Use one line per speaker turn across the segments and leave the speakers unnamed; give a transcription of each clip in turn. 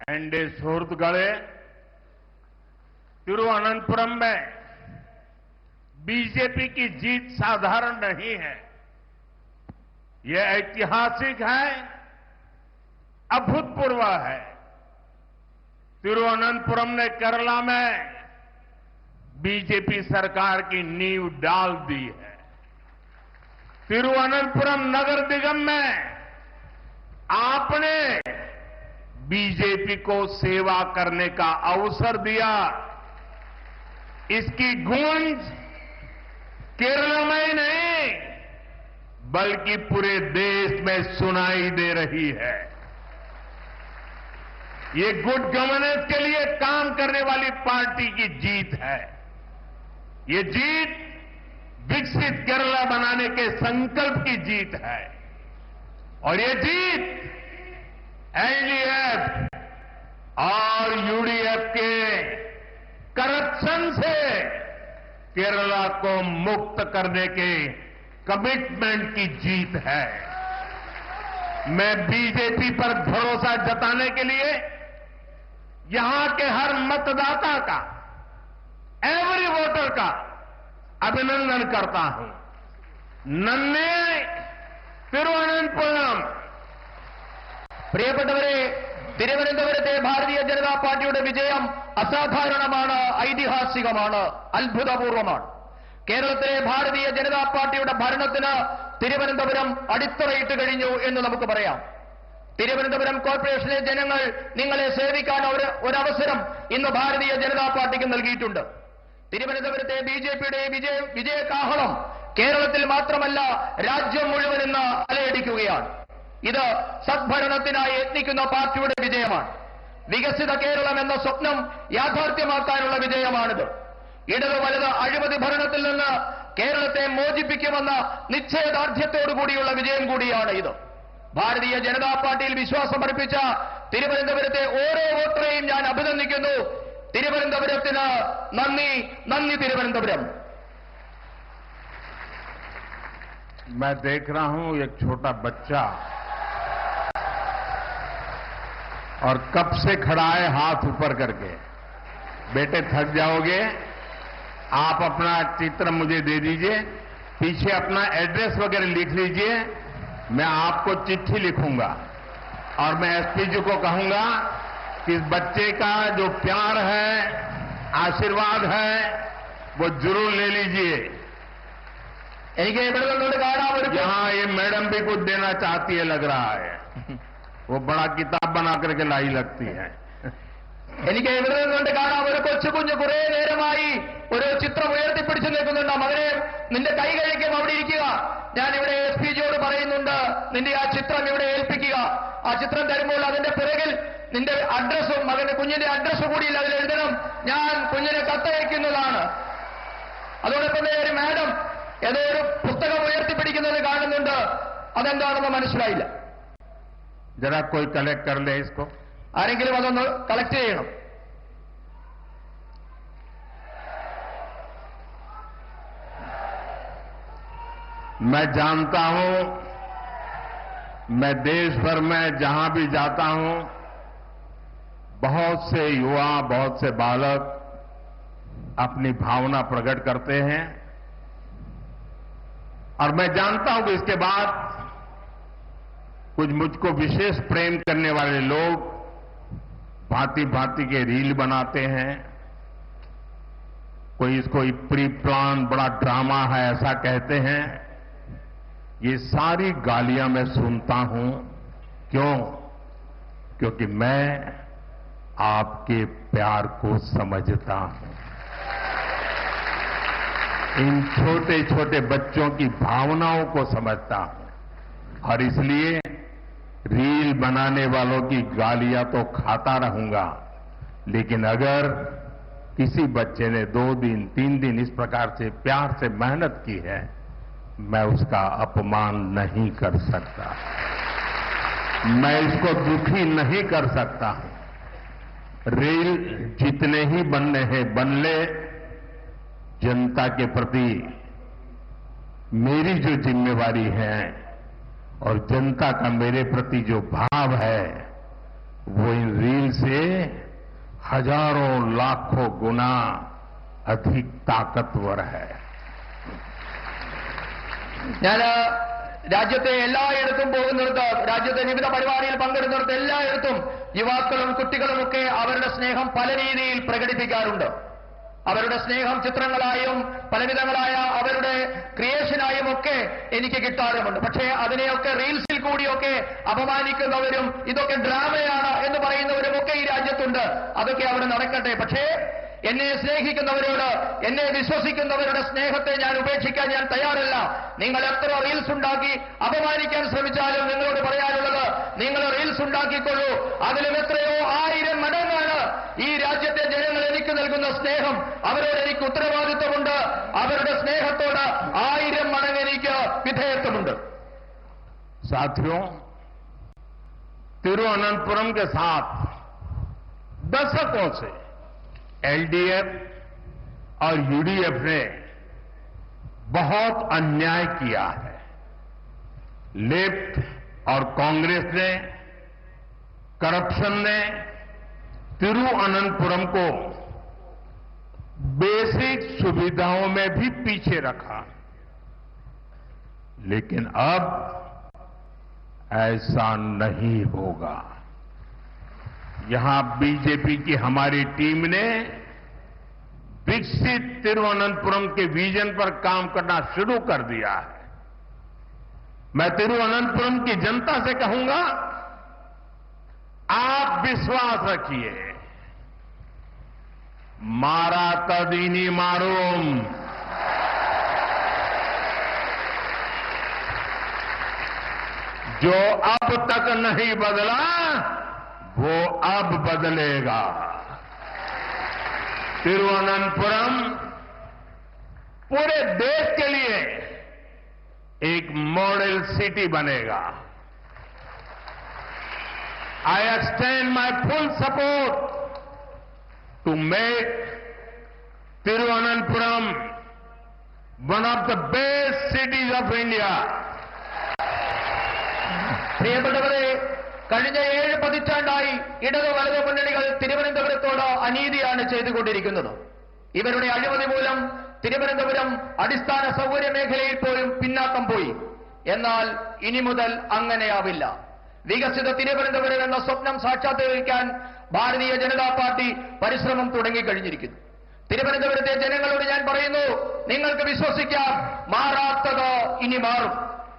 एंडे सुहृदगळे तिरुवनंतपुरम में बीजेपी की जीत साधारण नहीं है। यह ऐतिहासिक है, अभूतपूर्व है। तिरुवनंतपुरम ने केरला में बीजेपी सरकार की नींव डाल दी है। तिरुवनंतपुरम नगर निगम में आपने बीजेपी को सेवा करने का अवसर दिया। इसकी गूंज केरल में ही नहीं बल्कि पूरे देश में सुनाई दे रही है। ये गुड गवर्नेंस के लिए काम करने वाली पार्टी की जीत है। ये जीत विकसित केरला बनाने के संकल्प की जीत है और ये जीत एलडीएफ और यूडीएफ के करप्शन से केरला को मुक्त करने के कमिटमेंट की जीत है। मैं बीजेपी पर भरोसा जताने के लिए यहां के हर मतदाता का, एवरी वोटर का अभिनंदन करता हूं। नन्हे തിരുവനന്തപുരം
പ്രിയപ്പെട്ടവരെ, തിരുവനന്തപുരത്തെ ഭാരതീയ ജനതാ പാർട്ടിയുടെ വിജയം അസാധാരണമാണ്, ഐതിഹാസികമാണ്, അത്ഭുതപൂർവമാണ്. കേരളത്തിലെ ഭാരതീയ ജനതാ പാർട്ടിയുടെ ഭരണത്തിന് തിരുവനന്തപുരം അടിത്തറയിട്ട് കഴിഞ്ഞു എന്ന് നമുക്ക് പറയാം. തിരുവനന്തപുരം കോർപ്പറേഷനിലെ ജനങ്ങൾ നിങ്ങളെ സേവിക്കാൻ ഒരവസരം ഇന്ന് ഭാരതീയ ജനതാ പാർട്ടിക്ക് നൽകിയിട്ടുണ്ട്. തിരുവനന്തപുരത്തെ ബിജെപിയുടെ വിജയകാഹളം കേരളത്തിൽ മാത്രമല്ല രാജ്യം മുഴുവൻ ഇന്ന് അലയടിക്കുകയാണ്. ഇത് സദ്ഭരണത്തിനായി യത്നിക്കുന്ന പാർട്ടിയുടെ വിജയമാണ്. വികസിത കേരളം എന്ന സ്വപ്നം യാഥാർത്ഥ്യമാക്കാനുള്ള വിജയമാണിത്. ഇടത് വലത് അഴിമതി ഭരണത്തിൽ നിന്ന് കേരളത്തെ മോചിപ്പിക്കുമെന്ന നിശ്ചയദാർഢ്യത്തോടുകൂടിയുള്ള വിജയം കൂടിയാണ് ഇത്. ഭാരതീയ ജനതാ പാർട്ടിയിൽ വിശ്വാസമർപ്പിച്ച തിരുവനന്തപുരത്തെ ഓരോ വോട്ടറെയും ഞാൻ അഭിനന്ദിക്കുന്നു. തിരുവനന്തപുരത്തിന് നന്ദി, നന്ദി തിരുവനന്തപുരം.
मैं देख रहा हूं एक छोटा बच्चा और कब से खड़ा है हाथ ऊपर करके। बेटे थक जाओगे, आप अपना चित्र मुझे दे दीजिए, पीछे अपना एड्रेस वगैरह लिख लीजिए, मैं आपको चिट्ठी लिखूंगा और मैं एसपी जी को कहूंगा कि इस बच्चे का जो प्यार है, आशीर्वाद है, वो जरूर ले लीजिए।
എനിക്ക് ഇവിടെ നിന്നുകൊണ്ട് കാണാൻ ഒരു
यहाँ ये मैडम भी कुछ देना चाहती है लग रहा है। वो बड़ा किताब बना करके लाई लगती है।
എനിക്ക് ഇവിടെ നിന്നുകൊണ്ട് കാണാൻ ഒരു കൊച്ചുകുഞ്ഞ് കുറെ നേരമായി ഒരു ചിത്രം ഉയർത്തിപ്പിടിച്ചു നിൽക്കുന്നുണ്ട്. മകനെ, നിന്റെ കൈ കഴിക്കും, അവിടെ ഇരിക്കുക. ഞാൻ ഇവിടെ എസ് പി ജിയോട് പറയുന്നുണ്ട്, നിന്റെ ആ ചിത്രം ഇവിടെ ഏൽപ്പിക്കുക. ആ ചിത്രം തരുമ്പോൾ അതിന്റെ പിറകിൽ നിന്റെ അഡ്രസ്സും മകന്റെ കുഞ്ഞിന്റെ അഡ്രസ്സ് കൂടിയില്ല അതിൽ എഴുതണം. ഞാൻ കുഞ്ഞിനെ കത്തയക്കുന്നതാണ്. അതോടൊപ്പം തന്നെ ഒരു മാഡം ഏതോ ഒരു പുസ്തകം ഉയർത്തിപ്പിടിക്കുന്നത് കാണുന്നുണ്ട്. അതെന്താണെന്ന് മനസ്സിലായില്ല.
जरा कोई कलेक्ट कर ले इसको।
ആരെങ്കിലും അതൊന്ന് കളക്ട് ചെയ്യണം.
मैं जानता हूं, मैं देश भर में जहां भी जाता हूं, बहुत से युवा, बहुत से बालक अपनी भावना प्रकट करते हैं और मैं जानता हूं कि इसके बाद कुछ मुझको विशेष प्रेम करने वाले लोग भांति भांति के रील बनाते हैं। कोई इसको प्री प्लान बड़ा ड्रामा है ऐसा कहते हैं। ये सारी गालियां मैं सुनता हूं। क्यों? क्योंकि मैं आपके प्यार को समझता हूं। इन छोटे छोटे बच्चों की भावनाओं को समझता हूं और इसलिए रील बनाने वालों की गालियां तो खाता रहूंगा, लेकिन अगर किसी बच्चे ने 2 दिन 3 दिन इस प्रकार से प्यार से मेहनत की है, मैं उसका अपमान नहीं कर सकता, मैं इसको दुखी नहीं कर सकता। रील जितने ही बनने हैं बन ले, जनता के प्रति मेरी जो जिम्मेवारी है और जनता का मेरे प्रति जो भाव है वो इन रील से हजारों लाखों गुना अधिक ताकतवर है।
ഞാൻ രാജ്യത്തെ എല്ലായിടത്തും പോകുന്നിടത്ത്, രാജ്യത്തെ വിവിധ പരിപാടിയിൽ പങ്കെടുക്കുന്നിടത്ത് എല്ലായിടത്തും യുവാക്കളും കുട്ടികളുമൊക്കെ അവരുടെ സ്നേഹം പല രീതിയിൽ പ്രകടിപ്പിക്കാറുണ്ട്. അവരുടെ സ്നേഹം ചിത്രങ്ങളായും പലവിധങ്ങളായ അവരുടെ ക്രിയേഷനായും ഒക്കെ എനിക്ക് കിട്ടാറുമുണ്ട്. പക്ഷേ അതിനെയൊക്കെ റീൽസിൽ കൂടിയൊക്കെ അപമാനിക്കുന്നവരും ഇതൊക്കെ ഡ്രാമയാണ് എന്ന് പറയുന്നവരുമൊക്കെ ഈ രാജ്യത്തുണ്ട്. അതൊക്കെ അവിടെ നടക്കട്ടെ. പക്ഷേ എന്നെ സ്നേഹിക്കുന്നവരോട്, എന്നെ വിശ്വസിക്കുന്നവരുടെ സ്നേഹത്തെ ഞാൻ ഉപേക്ഷിക്കാൻ ഞാൻ തയ്യാറല്ല. നിങ്ങൾ എത്ര റീൽസ് ഉണ്ടാക്കി അപമാനിക്കാൻ ശ്രമിച്ചാലും നിങ്ങളോട് പറയാനുള്ളത്, നിങ്ങൾ റീൽസ് ഉണ്ടാക്കിക്കൊള്ളൂ. അതിലും എത്രയോ 1000 മടങ്ങാണ് ഈ രാജ്യത്തെ ജനങ്ങൾ എനിക്ക് നൽകുന്ന സ്നേഹം. അവരോട് എനിക്ക് ഉത്തരവാദിത്വമുണ്ട്. അവരുടെ സ്നേഹത്തോട് 1000 മടങ്ങ് എനിക്ക് വിധേയത്വമുണ്ട്.
साथियों, तिरुवनंतपुरम के साथ दशकों से एलडीएफ और यूडीएफ ने बहुत अन्याय किया है। लेफ्ट और कांग्रेस ने, करप्शन ने तिरुवनंतपुरम को बेसिक सुविधाओं में भी पीछे रखा। लेकिन अब ऐसा नहीं होगा। यहां बीजेपी की हमारी टीम ने विकसित तिरुवनंतपुरम के विजन पर काम करना शुरू कर दिया है। मैं तिरुवनंतपुरम की जनता से कहूंगा, आप विश्वास रखिए, मारा तदीनी मारूम। जो अब तक नहीं बदला वो अब बदलेगा। तिरुवनंतपुरम पूरे देश के लिए एक मॉडल सिटी बनेगा। I extend my full support to make Tiruvananthapuram one of the best cities of India.
പ്രിയപ്പെട്ടവരെ, കഴിഞ്ഞ 7 പതിറ്റാണ്ടായി ഇടത് വലത് മുന്നണികൾ തിരുവനന്തപുരത്തോട് അനീതിയാണ് ചെയ്തുകൊണ്ടിരിക്കുന്നത്. ഇവരുടെ അഴിമതി മൂലം തിരുവനന്തപുരം അടിസ്ഥാന സൗകര്യ മേഖലയിൽ പോലും പിന്നാക്കം പോയി. എന്നാൽ ഇനി മുതൽ അങ്ങനെയാവില്ല. വികസിത തിരുവനന്തപുരം എന്ന സ്വപ്നം സാക്ഷാത്കരിക്കാൻ ഭാരതീയ ജനതാ പാർട്ടി പരിശ്രമം തുടങ്ങിക്കഴിഞ്ഞിരിക്കുന്നു. തിരുവനന്തപുരത്തെ ജനങ്ങളോട് ഞാൻ പറയുന്നു, നിങ്ങൾക്ക് വിശ്വസിക്കാം, മാറാത്തത് ഇനി മാറും.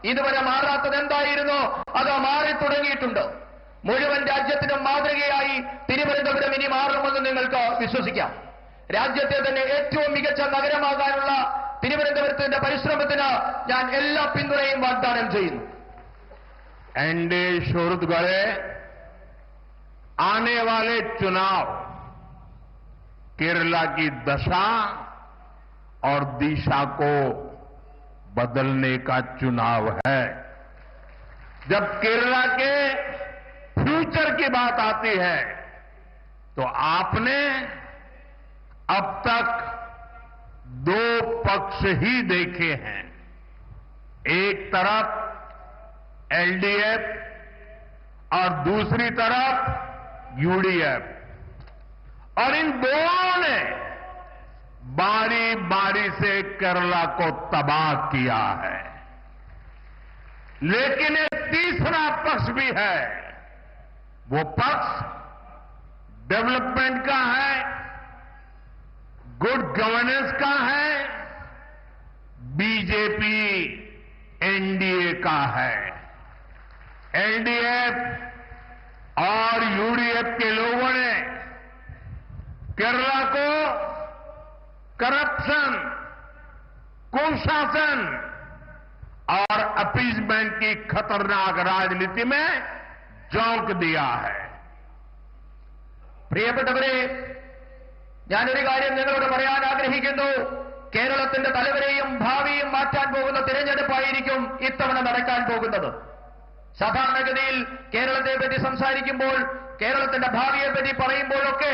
ഇതുവരെ മാറാത്തത് എന്തായിരുന്നു, അത് മാറി തുടങ്ങിയിട്ടുണ്ട്. മുഴുവൻ രാജ്യത്തിനും മാതൃകയായി തിരുവനന്തപുരം ഇനി മാറുമെന്ന് നിങ്ങൾക്ക് വിശ്വസിക്കാം. രാജ്യത്തെ തന്നെ ഏറ്റവും മികച്ച നഗരമാകാനുള്ള തിരുവനന്തപുരത്തിന്റെ പരിശ്രമത്തിന് ഞാൻ എല്ലാ പിന്തുണയും വാഗ്ദാനം ചെയ്യുന്നു.
एनडीए शोरुत गढ़े आने वाले चुनाव केरला की दशा और दिशा को बदलने का चुनाव है। जब केरला के फ्यूचर की बात आती है तो आपने अब तक 2 पक्ष ही देखे हैं। एक तरफ एलडीएफ और दूसरी तरफ यूडीएफ, और इन दोनों ने बारी बारी से केरला को तबाह किया है। लेकिन एक तीसरा पक्ष भी है। वो पक्ष डेवलपमेंट का है, गुड गवर्नेंस का है, बीजेपी एनडीए का है। एलडीएफ और यूडीएफ के लोगों ने केरला को करप्शन, कुशासन और अपीजमेंट की खतरनाक राजनीति में झोंक दिया है।
പ്രിയപ്പെട്ടവരെ, ഞാനൊരു കാര്യം നിങ്ങളോട് പറയാൻ ആഗ്രഹിക്കുന്നു. കേരളത്തിന്റെ തലവരെയും ഭാവിയും മാറ്റാൻ പോകുന്ന തിരഞ്ഞെടുപ്പായിരിക്കും ഇത്തവണ നടക്കാൻ പോകുന്നത്. സാധാരണഗതിയിൽ കേരളത്തെ പറ്റി സംസാരിക്കുമ്പോൾ, കേരളത്തിന്റെ ഭാവിയെപ്പറ്റി പറയുമ്പോഴൊക്കെ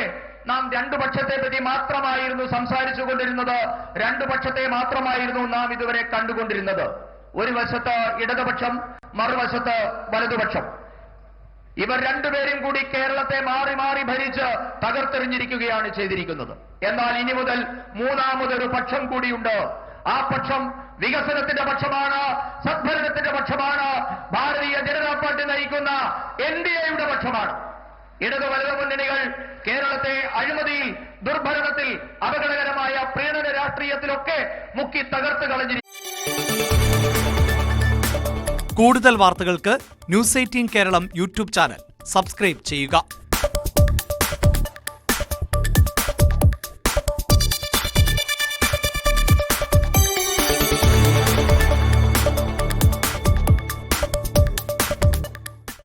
നാം 2 പക്ഷത്തെപ്പറ്റി മാത്രമായിരുന്നു സംസാരിച്ചുകൊണ്ടിരുന്നത്. 2 പക്ഷത്തെ മാത്രമായിരുന്നു നാം ഇതുവരെ കണ്ടുകൊണ്ടിരുന്നത്. ഒരു വശത്ത് ഇടതുപക്ഷം, മറുവശത്ത് വലതുപക്ഷം. ഇവർ രണ്ടുപേരും കൂടി കേരളത്തെ മാറി മാറി ഭരിച്ച് തകർത്തെറിഞ്ഞിരിക്കുകയാണ് ചെയ്തിരിക്കുന്നത്. എന്നാൽ ഇനി മുതൽ മൂന്നാമതൊരു പക്ഷം കൂടിയുണ്ട്. ആ പക്ഷം വികസനത്തിന്റെ പക്ഷമാണ്, സദ്ഭരണത്തിന്റെ പക്ഷമാണ്, ഭാരതീയ ജനതാ പാർട്ടി നയിക്കുന്ന NDAയുടെ പക്ഷമാണ്. ഇടതു വലതു മുന്നണികൾ കേരളത്തെ അഴിമതിയിൽ, ദുർഭരണത്തിൽ, അപകടകരമായ പ്രീണന രാഷ്ട്രീയത്തിലൊക്കെ മുക്കി തകർത്ത് കളഞ്ഞിരിക്കുന്നു.
കൂടുതൽ വാർത്തകൾക്ക് news 18 Keralam YouTube channel subscribe ചെയ്യുക.